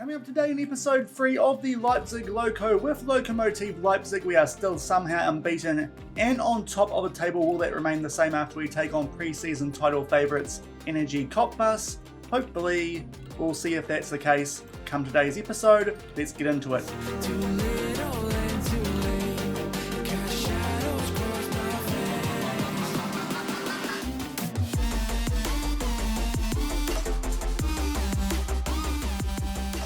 Coming up today in episode 3 of the Leipzig Loko with Lokomotive Leipzig, we are still somehow unbeaten and on top of the table. Will that remain the same after we take on pre-season title favourites Energie Cottbus? Hopefully, we'll see if that's the case. Come today's episode, let's get into it.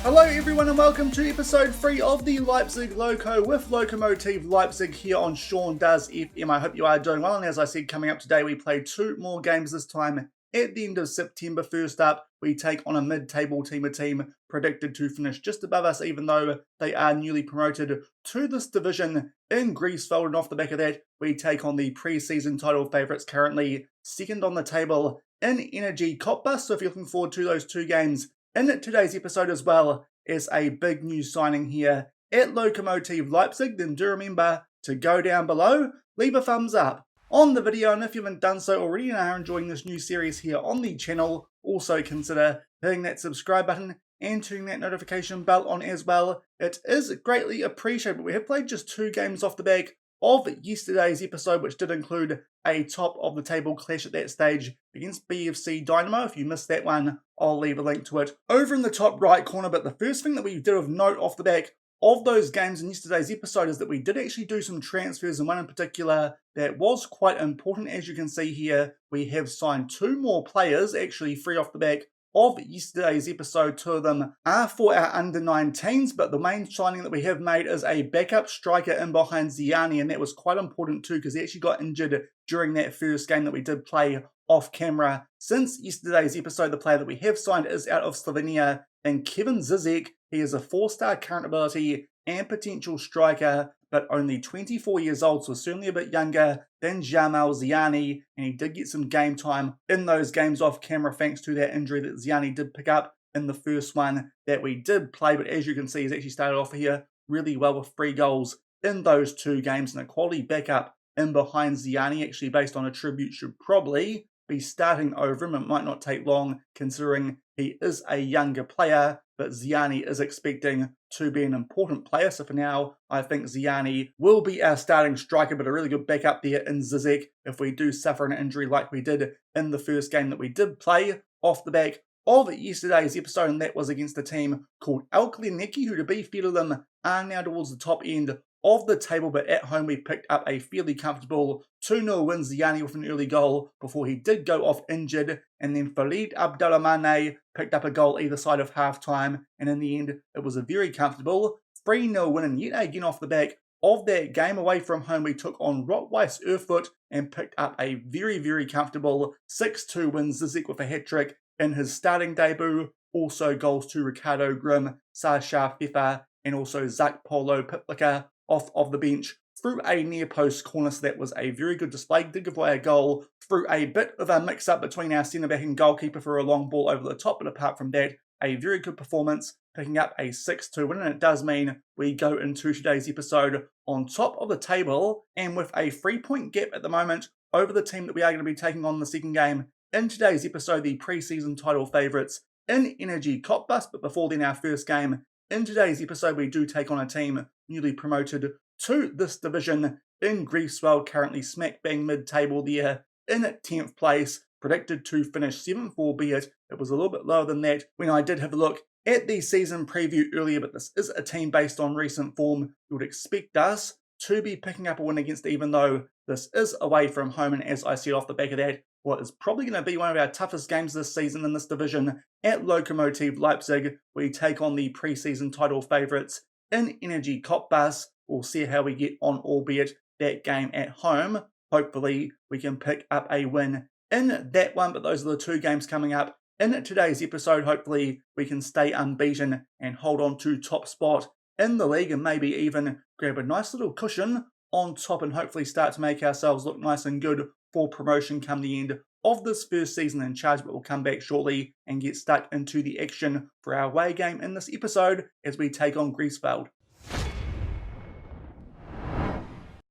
Hello everyone and welcome to episode 3 of the Leipzig Loko with Lokomotive Leipzig here on Sean Does FM. I hope you are doing well, and as I said, coming up today we play 2 more games this time at the end of September. First up, we take on a mid-table team, a team predicted to finish just above us even though they are newly promoted to this division in Griefswald, and off the back of that we take on the pre-season title favourites currently second on the table in Energie Cottbus. So if you're looking forward to those 2 games in today's episode, as well as a big new signing here at Lokomotive Leipzig, then do remember to go down below, leave a thumbs up on the video, and if you haven't done so already and are enjoying this new series here on the channel, also consider hitting that subscribe button and turning that notification bell on as well. It is greatly appreciated. But we have played just 2 games off the back of yesterday's episode, which did include a top of the table clash at that stage against BFC Dynamo. If you missed that one, I'll leave a link to it over in the top right corner. But the first thing that we did of note off the back of those games in yesterday's episode is that we did actually do some transfers, and one in particular that was quite important. As you can see here, we have signed 2 more players, actually 3 off the back of yesterday's episode. 2 of them are for our under-19s, but the main signing that we have made is a backup striker in behind Ziani, and that was quite important too because he actually got injured during that first game that we did play off camera. Since yesterday's episode, the player that we have signed is out of Slovenia, and Kevin Zizek. He is a 4-star current ability and potential striker, but only 24 years old, so certainly a bit younger than Jamal Ziani, and he did get some game time in those games off camera thanks to that injury that Ziani did pick up in the first one that we did play. But as you can see, he's actually started off here really well with 3 goals in those 2 games, and a quality backup in behind Ziani, actually based on attribute, should probably be starting over him. It might not take long considering he is a younger player, but Ziani is expecting to be an important player. So for now, I think Ziani will be our starting striker, but a really good backup there in Zizek if we do suffer an injury like we did in the first game that we did play off the back of yesterday's episode, and that was against a team called Alkliniki, who, to be fair to them, are now towards the top end of the table, but at home we picked up a fairly comfortable 2-0 win. Ziani with an early goal before he did go off injured, and then Farid Abdelrahmane picked up a goal either side of half-time, and in the end it was a very comfortable 3-0 win. And yet again off the back of that game away from home, we took on Rot-Weiss Erfurt and picked up a very, very comfortable 6-2 win. Zizek with a hat-trick in his starting debut, also goals to Ricardo Grimm, Sasha Fefa, and also Zak Polo Piplika off of the bench through a near post corner. So that was a very good display. Did give away a goal through a bit of a mix up between our centre back and goalkeeper for a long ball over the top, but apart from that, a very good performance, picking up a 6-2 win. And it does mean we go into today's episode on top of the table and with a 3-point gap at the moment over the team that we are going to be taking on the second game in today's episode, the pre-season title favourites in Energie Cottbus. But before then, our first game in today's episode, we do take on a team newly promoted to this division in Griefswald, currently smack bang mid-table there in 10th place, predicted to finish 7th, albeit it was a little bit lower than that when I did have a look at the season preview earlier. But this is a team based on recent form. You would expect us to be picking up a win against, even though this is away from home, and as I said off the back of that, what is probably going to be one of our toughest games this season in this division at Lokomotive Leipzig. We take on the pre-season title favourites in Energie Cottbus. We'll see how we get on, albeit that game at home. Hopefully we can pick up a win in that one, but those are the 2 games coming up in today's episode. Hopefully we can stay unbeaten and hold on to top spot in the league, and maybe even grab a nice little cushion on top and hopefully start to make ourselves look nice and good for promotion come the end of this first season in charge. But we'll come back shortly and get stuck into the action for our away game in this episode as we take on Griefswald.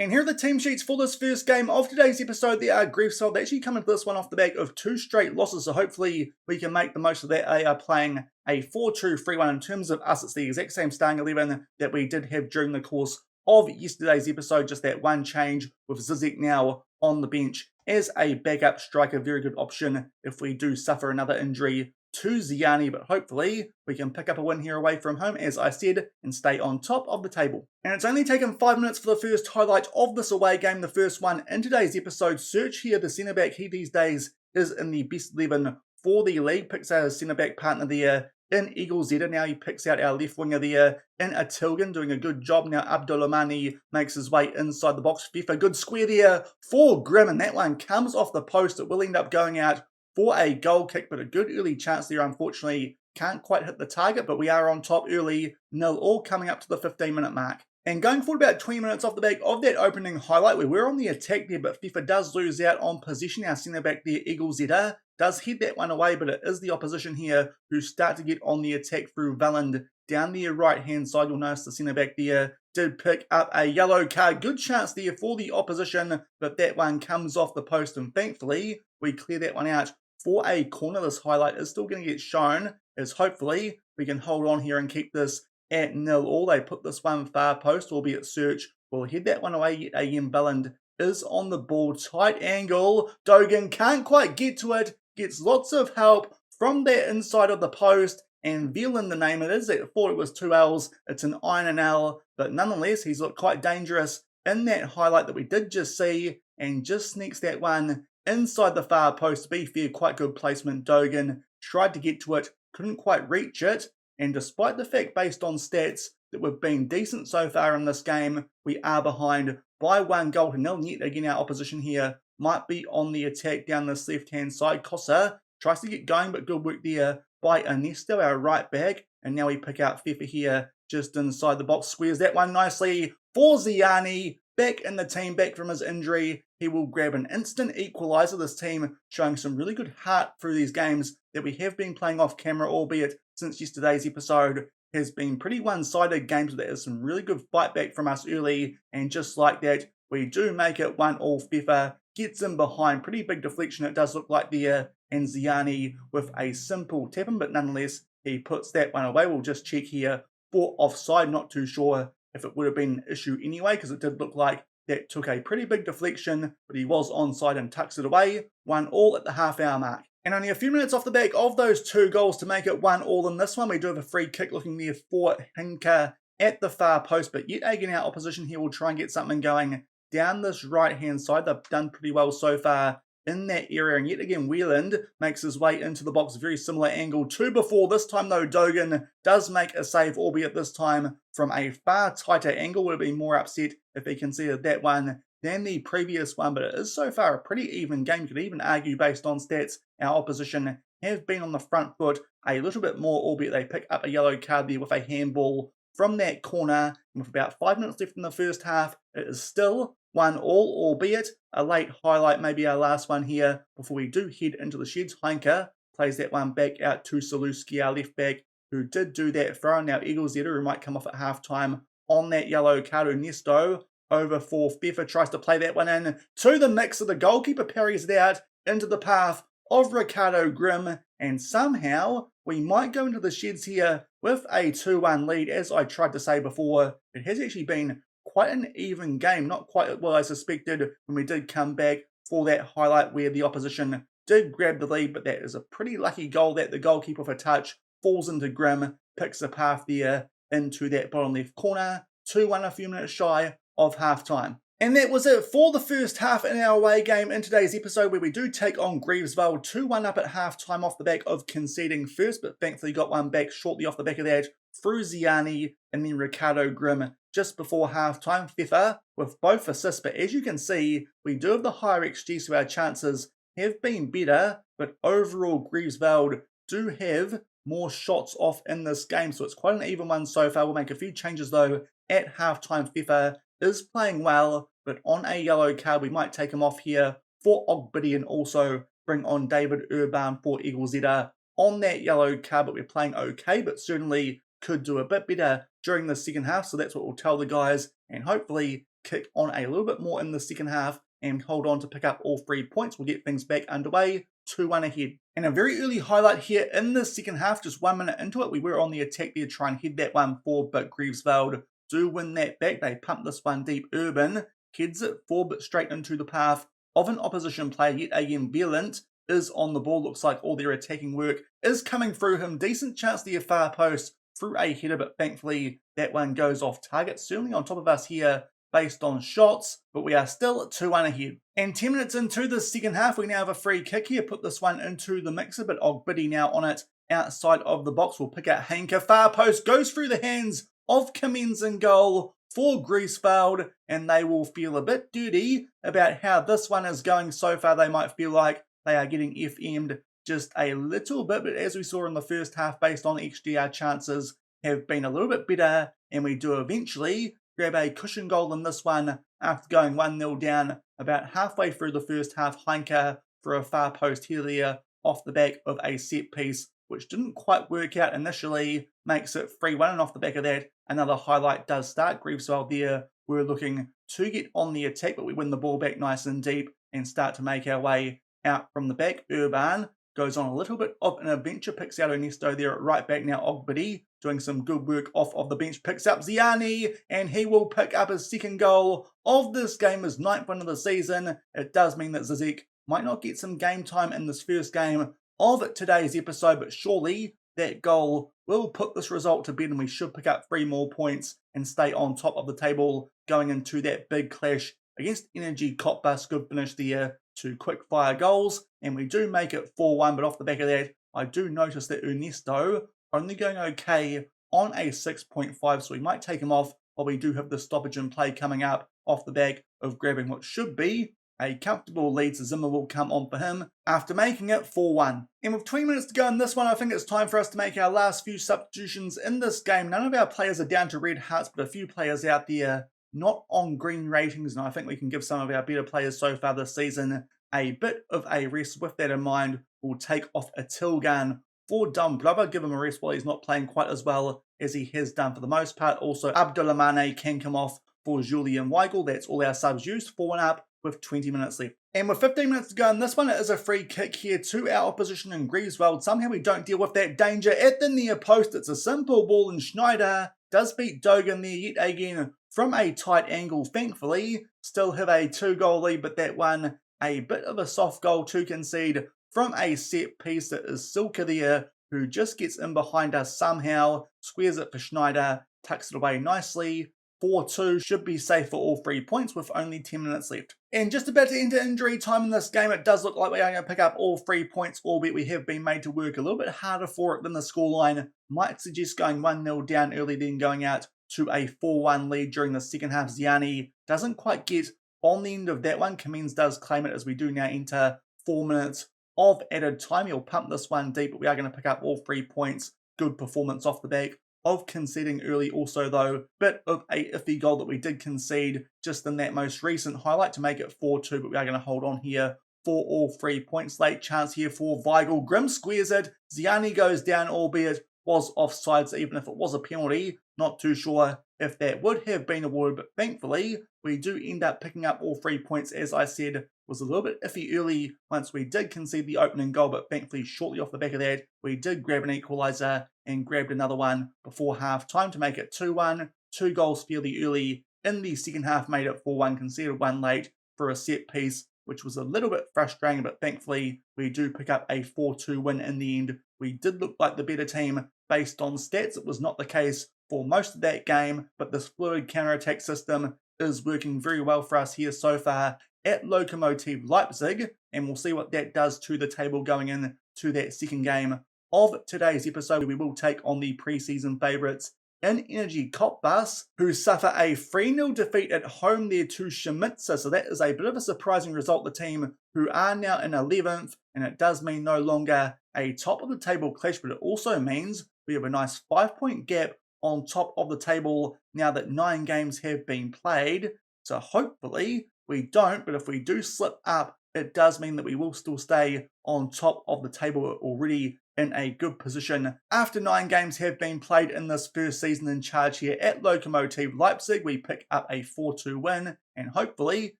And here are the team sheets for this first game of today's episode. They are Griefswald. They actually come into this one off the back of 2 straight losses, so hopefully we can make the most of that. They are playing a 4-2-3-1. In terms of us, it's the exact same starting 11 that we did have during the course of yesterday's episode, just that one change with Zizek now on the bench as a backup striker. Very good option if we do suffer another injury to Ziani, but hopefully we can pick up a win here away from home, as I said, and stay on top of the table. And it's only taken 5 minutes for the first highlight of this away game, the first one in today's episode. Search here, the centre-back, he these days is in the best 11 for the league, picks out his centre-back partner there in Eagle Zeta. Now he picks out our left winger there in Atilgan, doing a good job. Now Abdulrahmani makes his way inside the box. FIFA, good square there for Grim, and that one comes off the post. It will end up going out for a goal kick, but a good early chance there. Unfortunately, can't quite hit the target, but we are on top early, 0-0, coming up to the 15-minute mark. And going forward about 20 minutes off the back of that opening highlight, we were on the attack there, but FIFA does lose out on possession. Our centre-back there, Eagle Zeta, does head that one away, but it is the opposition here who start to get on the attack through Valland. Down the right-hand side, you'll notice the centre-back there did pick up a yellow card. Good chance there for the opposition, but that one comes off the post, and thankfully, we clear that one out for a corner. This highlight is still going to get shown, as hopefully we can hold on here and keep this at 0-0. They put this one far post, albeit Search will head that one away. Yet again, Belland is on the ball. Tight angle. Dogan can't quite get to it. Gets lots of help from that inside of the post. And Velan, the name it is. I thought it was 2 L's. It's an I and an L. But nonetheless, he's looked quite dangerous in that highlight that we did just see. And just sneaks that one inside the far post. To be fair, quite good placement. Dogan tried to get to it. Couldn't quite reach it. And despite the fact, based on stats, that we've been decent so far in this game, we are behind by 1 goal to 0. And yet again, our opposition here might be on the attack down this left-hand side. Kossa tries to get going, but good work there by Ernesto, our right back. And now we pick out Fefa here just inside the box. Squares that one nicely for Ziani. Back in the team, back from his injury. He will grab an instant equaliser. This team showing some really good heart through these games that we have been playing off camera, albeit since yesterday's episode has been pretty one-sided games. There is some really good fight back from us early, and just like that, we do make it 1-1. FIFA gets in behind. Pretty big deflection it does look like there, and Ziani with a simple tap-in, but nonetheless, he puts that one away. We'll just check here for offside. Not too sure if it would have been an issue anyway, because it did look like that took a pretty big deflection, but he was onside and tucks it away. 1-1 at the half-hour mark. And only a few minutes off the back of those 2 goals to make it 1-1 in this one. We do have a free kick looking there for Hinka at the far post, but yet again our opposition here will try and get something going down this right-hand side. They've done pretty well so far in that area, and yet again Wieland makes his way into the box. Very similar angle to before. This time though, Dogan does make a save, albeit this time from a far tighter angle. Would have been more upset if he conceded that one than the previous one, but it is so far a pretty even game. You could even argue, based on stats, our opposition have been on the front foot a little bit more, albeit they pick up a yellow card there with a handball from that corner. And with about 5 minutes left in the first half, it is still 1-1, albeit a late highlight, maybe our last one here before we do head into the sheds. Heinke plays that one back out to Saluski, our left back, who did do that throw. Now Eagle Zeta, who might come off at half-time on that yellow card. Ernesto over for Fefa, tries to play that one in to the mix of the goalkeeper, parries it out into the path of Ricardo Grimm, and somehow we might go into the sheds here with a 2-1 lead. As I tried to say before, it has actually been quite an even game, not quite as well as suspected when we did come back for that highlight where the opposition did grab the lead, but that is a pretty lucky goal that the goalkeeper for touch falls into Grimm, picks the path there into that bottom left corner. 2-1 a few minutes shy of half-time. And that was it for the first half in our away game in today's episode, where we do take on Griefswald 2-1 up at half-time off the back of conceding first, but thankfully got one back shortly off the back of that through Ziani and then Ricardo Grimm just before half-time. FIFA with both assists, but as you can see, we do have the higher XG, so our chances have been better, but overall Griefswald do have more shots off in this game, so it's quite an even one so far. We'll make a few changes though at half-time. FIFA is playing well, but on a yellow card, we might take him off here for Ogbidi and also bring on David Urban for Eagle Zeta on that yellow card. But we're playing okay, but certainly could do a bit better during the second half. So that's what we'll tell the guys and hopefully kick on a little bit more in the second half and hold on to pick up all 3 points. We'll get things back underway, 2-1 ahead. And a very early highlight here in the second half, just 1 minute into it, we were on the attack there, try and head that one forward, but Griefswald do win that back. They pump this one deep. Urban heads it forward, but straight into the path of an opposition player. Yet again, Velant is on the ball. Looks like all their attacking work is coming through him. Decent chance to the far post through a header, but thankfully that one goes off target. Certainly on top of us here based on shots, but we are still at 2-1 ahead. And 10 minutes into the second half, we now have a free kick here. Put this one into the mixer, but Ogbidi now on it outside of the box. We'll pick out Hanker. Far post goes through the hands of Kamens in goal for Griefswald, and they will feel a bit dirty about how this one is going so far. They might feel like they are getting FM'd just a little bit, but as we saw in the first half, based on XG, our chances have been a little bit better, and we do eventually grab a cushion goal in this one after going 1-0 down about halfway through the first half. Heinke for a far post here there off the back of a set piece, which didn't quite work out initially, makes it 3-1, and off the back of that, another highlight does start. Griefswald there, we're looking to get on the attack, but we win the ball back nice and deep and start to make our way out from the back. Urban goes on a little bit of an adventure, picks out Ernesto there at right back. Now Ogbidi doing some good work off of the bench, picks up Ziani, and he will pick up his second goal of this game, his 9th one of the season. It does mean that Zizek might not get some game time in this first game of today's episode, but surely that goal will put this result to bed, and we should pick up 3 more points and stay on top of the table going into that big clash against Energie Cottbus. Good finish there, 2 quick fire goals, and we do make it 4-1. But off the back of that, I do notice that Ernesto only going okay on a 6.5, so we might take him off, while we do have the stoppage in play coming up off the back of grabbing what should be a comfortable lead. So Zimmer will come on for him after making it 4-1. And with 20 minutes to go in this one, I think it's time for us to make our last few substitutions in this game. None of our players are down to red hearts, but a few players out there not on green ratings, and I think we can give some of our better players so far this season a bit of a rest. With that in mind, we'll take off a Tilgan for Dumbrava, give him a rest while he's not playing quite as well as he has done for the most part. Also, Abdullamane can come off for Julian Weigel. That's all our subs used, 4-1 up with 20 minutes left. And with 15 minutes to go in this one, it is a free kick here to our opposition in Griefswald. Somehow we don't deal with that danger at the near post. It's a simple ball, and Schneider does beat Dogan there yet again from a tight angle. Thankfully, still have a 2-goal lead, but that one a bit of a soft goal to concede from a set piece. That is Silka there, who just gets in behind us somehow, squares it for Schneider, tucks it away nicely. 4-2, should be safe for all 3 points with only 10 minutes left. And just about to enter injury time in this game, it does look like we are going to pick up all 3 points, albeit we have been made to work a little bit harder for it than the scoreline might suggest, going 1-0 down early, then going out to a 4-1 lead during the second half. Ziani doesn't quite get on the end of that one. Kamens does claim it as we do now enter 4 minutes of added time. He'll pump this one deep, but we are going to pick up all 3 points. Good performance off the back of conceding early. Also though, bit of a iffy goal that we did concede just in that most recent highlight to make it 4-2, but we are going to hold on here for all 3 points. Late chance here for Weigel. Grim squares it. Ziani goes down, albeit was offside, so even if it was a penalty, not too sure if that would have been awarded, but thankfully we do end up picking up all 3 points. As I said, was a little bit iffy early once we did concede the opening goal, but thankfully shortly off the back of that we did grab an equaliser and grabbed another one before half time to make it 2-1. 2 goals fairly early in the second half made it 4-1, conceded one late for a set piece, which was a little bit frustrating, but thankfully we do pick up a 4-2 win in the end. We did look like the better team based on stats. It was not the case for most of that game, but this fluid counter-attack system is working very well for us here so far at Lokomotive Leipzig, and we'll see what that does to the table going in to that second game of today's episode. We will take on the pre-season favourites in Energie Cottbus, who suffer a 3-0 defeat at home there to Schmitzer. So that is a bit of a surprising result. The team who are now in 11th, and it does mean no longer a top of the table clash, but it also means we have a nice 5-point gap on top of the table now that 9 games have been played. So hopefully we don't, but if we do slip up, it does mean that we will still stay on top of the table. We're already in a good position. After 9 games have been played in this first season in charge here at Lokomotive Leipzig, we pick up a 4-2 win and hopefully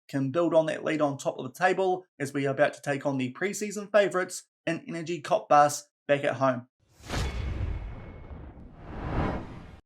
can build on that lead on top of the table as we are about to take on the pre-season favourites in Energie Cottbus back at home.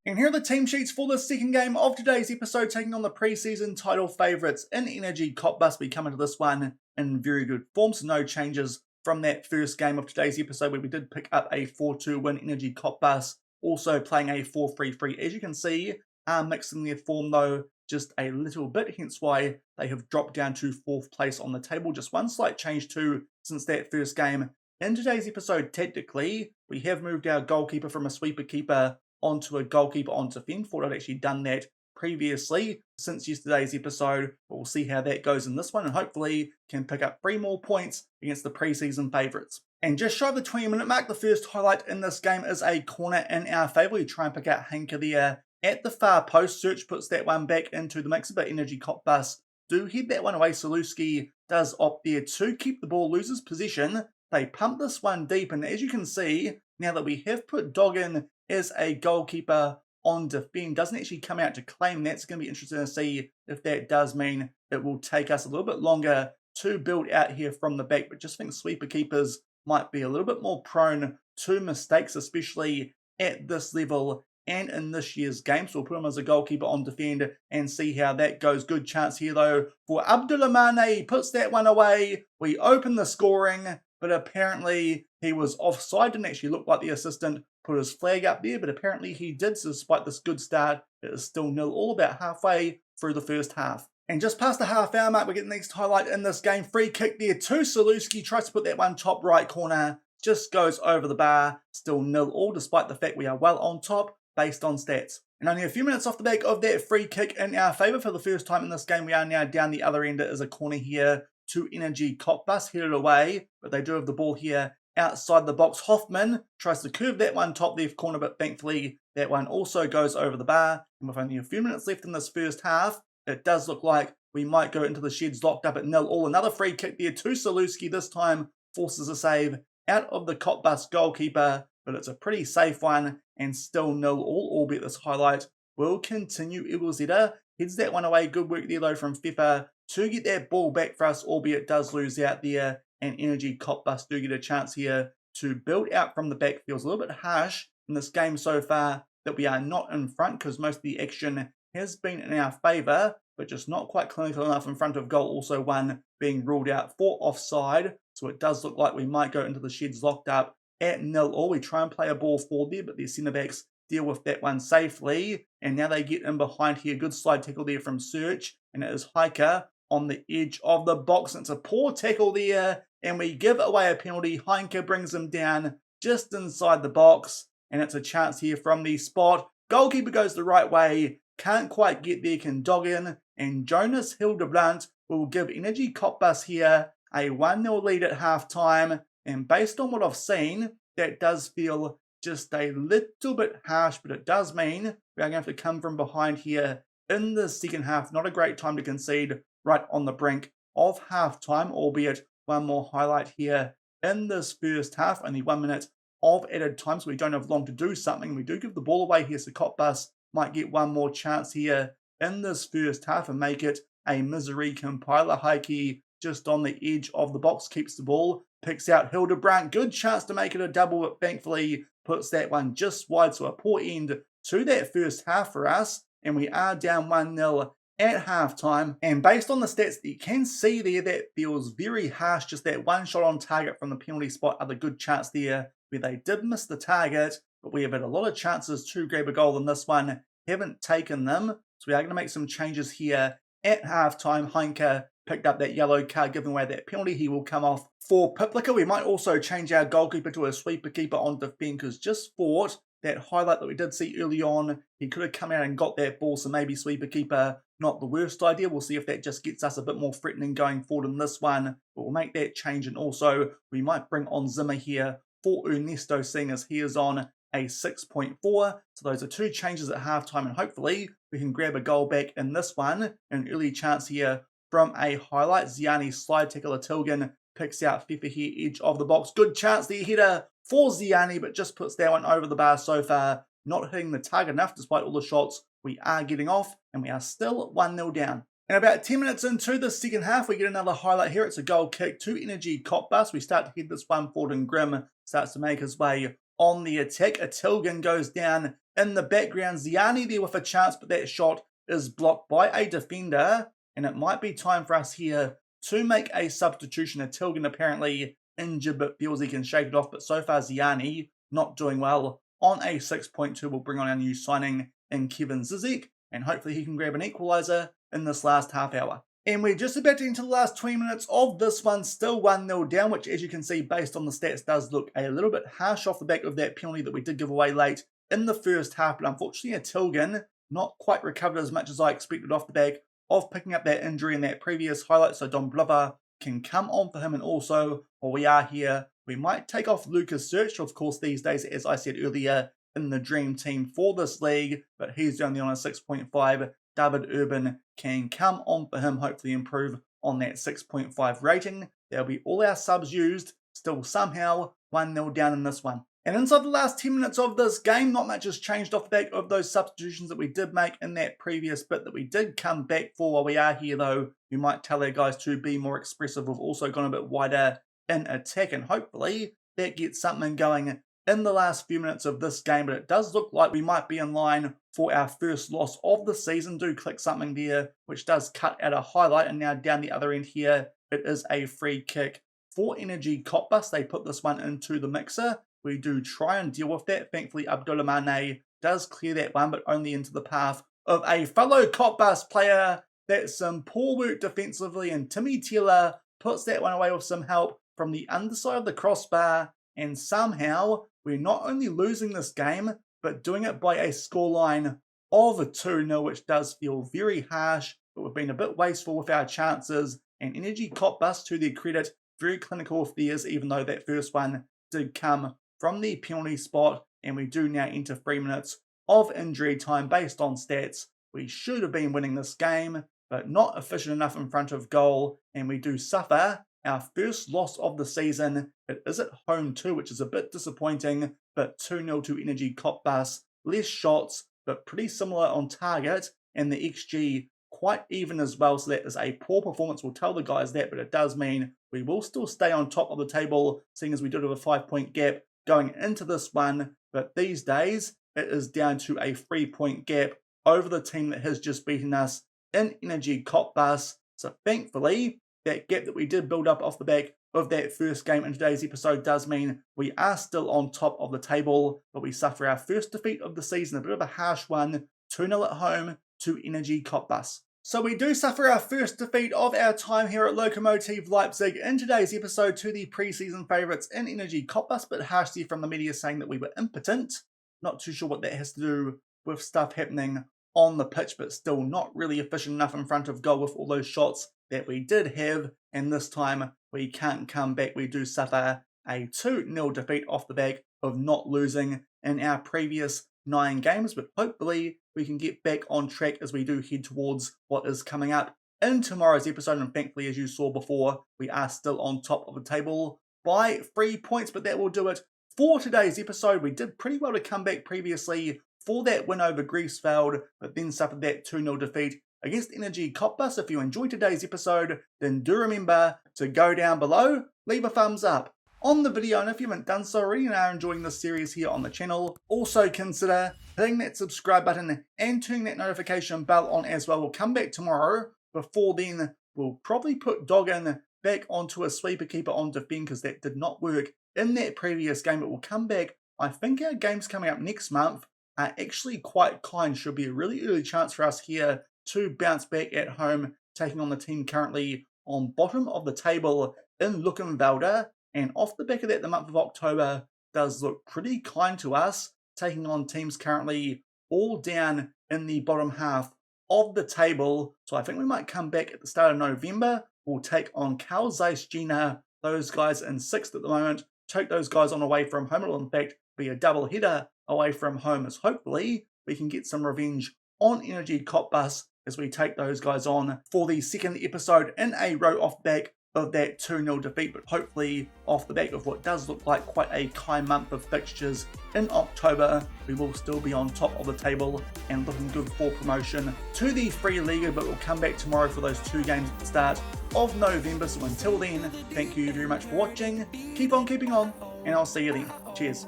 And here are the team sheets for the second game of today's episode, taking on the pre-season title favourites in Energie Cottbus. We come into this one in very good form, so no changes from that first game of today's episode where we did pick up a 4-2 win. Energie Cottbus also playing a 4-3-3. As you can see, are mixing their form though just a little bit, hence why they have dropped down to 4th place on the table. Just one slight change too since that first game. In today's episode, tactically, we have moved our goalkeeper from a sweeper keeper onto a goalkeeper on defend. Thought I'd actually done that previously since yesterday's episode, but we'll see how that goes in this one and hopefully can pick up 3 more points against the pre-season favourites. And just shy of the 20-minute mark, the first highlight in this game is a corner in our favour. We try and pick out Hanker there at the far post. Search puts that one back into the mix, but Energie Cottbus do head that one away. Saluski does opt there to keep the ball, loses possession. They pump this one deep, and as you can see, now that we have put Doggin as a goalkeeper on defend, doesn't actually come out to claim that. It's going to be interesting to see if that does mean it will take us a little bit longer to build out here from the back, but just think sweeper keepers might be a little bit more prone to mistakes, especially at this level and in this year's game. So we'll put him as a goalkeeper on defend and see how that goes. Good chance here though for Abdullah. He puts that one away. We open the scoring, but apparently he was offside. Didn't actually look like the assistant put his flag up there, but apparently he did. So despite this good start, it is still 0-0 about halfway through the first half. And just past the half-hour mark, we get the next highlight in this game. Free kick there to Saluski. Tries to put that one top right corner. Just goes over the bar. Still 0-0 despite the fact we are well on top based on stats. And only a few minutes off the back of that free kick in our favour for the first time in this game, we are now down the other end. It is a corner here to Energie Cottbus, headed away, but they do have the ball here outside the box. Hoffman tries to curve that one top left corner, but thankfully that one also goes over the bar. And with only a few minutes left in this first half, it does look like we might go into the sheds locked up at 0-0. Another free kick there to Saluski. This time forces a save out of the Cottbus goalkeeper, but it's a pretty safe one and still 0-0, albeit this highlight will continue. Ibelzeta heads that one away. Good work there though from Fefa to get that ball back for us, albeit does lose out there, and Energie Cottbus do get a chance here to build out from the back. Feels a little bit harsh in this game so far that we are not in front because most of the action has been in our favour, but just not quite clinical enough in front of goal. Also one being ruled out for offside, so it does look like we might go into the sheds locked up at 0-0. We try and play a ball forward there, but their centre-backs deal with that one safely, and now they get in behind here. Good slide tackle there from Search, and it is Hiker on the edge of the box. It's a poor tackle there, and we give away a penalty. Heinke brings him down just inside the box, and it's a chance here from the spot. Goalkeeper goes the right way, can't quite get there, can dog in, and Jonas Hildebrandt will give Energie Cottbus here a 1-0 lead at half-time, and based on what I've seen, that does feel just a little bit harsh, but it does mean we are going to have to come from behind here in the second half. Not a great time to concede right on the brink of half-time, albeit one more highlight here in this first half. Only 1 minute of added time, so we don't have long to do something. We do give the ball away here, so Cottbus might get one more chance here in this first half and make it a misery compiler. Heike just on the edge of the box keeps the ball, picks out Hildebrandt. Good chance to make it a double, but thankfully puts that one just wide, so a poor end to that first half for us, and we are down 1-0 at halftime. And based on the stats that you can see there, that feels very harsh. Just that one shot on target from the penalty spot, other good chance there where they did miss the target, but we have had a lot of chances to grab a goal in this one, haven't taken them. So we are going to make some changes here at halftime. Heinke picked up that yellow card, giving away that penalty. He will come off for Piplica. We might also change our goalkeeper to a sweeper keeper on defend, because just thought that highlight that we did see early on, he could have come out and got that ball, so maybe sweeper keeper, not the worst idea. We'll see if that just gets us a bit more threatening going forward in this one, but we'll make that change. And also we might bring on Zimmer here for Ernesto, seeing as he is on a 6.4. So those are 2 changes at halftime, and hopefully we can grab a goal back in this one. An early chance here from a highlight. Ziani slide tackle. Tilgan picks out Fifa here, edge of the box. Good chance there, header for Ziani, but just puts that one over the bar so far. Not hitting the target enough despite all the shots we are getting off, and we are still 1-0 down. And about 10 minutes into the second half, we get another highlight here. It's a goal kick to Energie Cottbus. We start to head this one forward, and Grim starts to make his way on the attack. A Tilgan goes down in the background. Ziani there with a chance, but that shot is blocked by a defender, and it might be time for us here to make a substitution. A Tilgan apparently injured, but feels he can shake it off, but so far Ziani not doing well. On a 6.2, we'll bring on our new signing in Kevin Zizek, and hopefully he can grab an equaliser in this last half hour. And we're just about to enter the last 20 minutes of this one, still 1-0 down, which as you can see based on the stats does look a little bit harsh off the back of that penalty that we did give away late in the first half, but unfortunately a Tilgan not quite recovered as much as I expected off the back of picking up that injury in that previous highlight, so Don Blubber can come on for him. And also, while we are here, we might take off Lucas Search, of course these days, as I said earlier, in the dream team for this league, but he's only on a 6.5. David Urban can come on for him, hopefully improve on that 6.5 rating. There'll be all our subs used, still somehow 1-0 down in this one. And inside the last 10 minutes of this game, not much has changed off the back of those substitutions that we did make in that previous bit that we did come back for. While we are here though, we might tell our guys to be more expressive. We've also gone a bit wider in attack, and hopefully that gets something going in the last few minutes of this game, but it does look like we might be in line for our first loss of the season. Do click something there, which does cut out a highlight, and now down the other end here, it is a free kick for Energie Cottbus. They put this one into the mixer. We do try and deal with that. Thankfully, Abdullah Mane does clear that one, but only into the path of a fellow Cottbus player. That's some poor work defensively, and Timmy Taylor puts that one away with some help from the underside of the crossbar, and somehow we're not only losing this game, but doing it by a scoreline of 2-0, which does feel very harsh, but we've been a bit wasteful with our chances, and Energie Cottbus, to their credit, very clinical with theirs, even though that first one did come from the penalty spot, and we do now enter 3 minutes of injury time. Based on stats, we should have been winning this game, but not efficient enough in front of goal, and we do suffer our first loss of the season. It is at home too, which is a bit disappointing, but 2-0 to Energie Cottbus. Less shots, but pretty similar on target, and the XG quite even as well, so that is a poor performance. We'll tell the guys that, but it does mean we will still stay on top of the table, seeing as we did have a 5-point gap going into this one, but these days it is down to a 3-point gap over the team that has just beaten us in Energie Cottbus. So thankfully, that gap that we did build up off the back of that first game in today's episode does mean we are still on top of the table, but we suffer our first defeat of the season, a bit of a harsh one, 2-0 at home to Energie Cottbus. So we do suffer our first defeat of our time here at Lokomotive Leipzig in today's episode to the pre-season favourites in Energie Cottbus, but harshly from the media saying that we were impotent. Not too sure what that has to do with stuff happening on the pitch, but still not really efficient enough in front of goal with all those shots that we did have, and this time we can't come back. We do suffer a 2-0 defeat off the back of not losing in our previous 9 games, but hopefully we can get back on track as we do head towards what is coming up in tomorrow's episode. And thankfully, as you saw before, we are still on top of the table by 3 points, but that will do it for today's episode. We did pretty well to come back previously for that win over Griefswald, but then suffered that 2-0 defeat against Energie Cottbus. If you enjoyed today's episode, then do remember to go down below, leave a thumbs up on the video, and if you haven't done so already and are enjoying this series here on the channel, also consider hitting that subscribe button and turning that notification bell on as well. We'll come back tomorrow. Before then, we'll probably put Doggin back onto a sweeper keeper on defend, because that did not work in that previous game. But we'll come back. I think our games coming up next month are actually quite kind. Should be a really early chance for us here to bounce back at home, taking on the team currently on bottom of the table in Lokomotive. And off the back of that, the month of October does look pretty kind to us, taking on teams currently all down in the bottom half of the table. So I think we might come back at the start of November. We'll take on Carl Zeiss Jena, those guys in 6th at the moment, take those guys on away from home. It'll in fact be a double header away from home, as hopefully we can get some revenge on Energie Cottbus as we take those guys on for the second episode in a row off back of that 2-0 defeat, but hopefully off the back of what does look like quite a kind month of fixtures in October, we will still be on top of the table and looking good for promotion to the Free Liga, but we'll come back tomorrow for those 2 games at the start of November. So until then, thank you very much for watching, keep on keeping on, and I'll see you then. Cheers.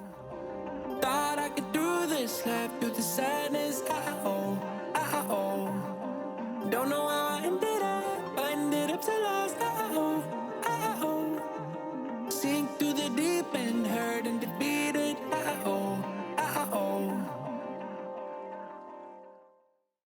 Thought I could do this, laugh through the sadness. Don't know how I ended up so lost. Sink through the deep end, hurt and defeat.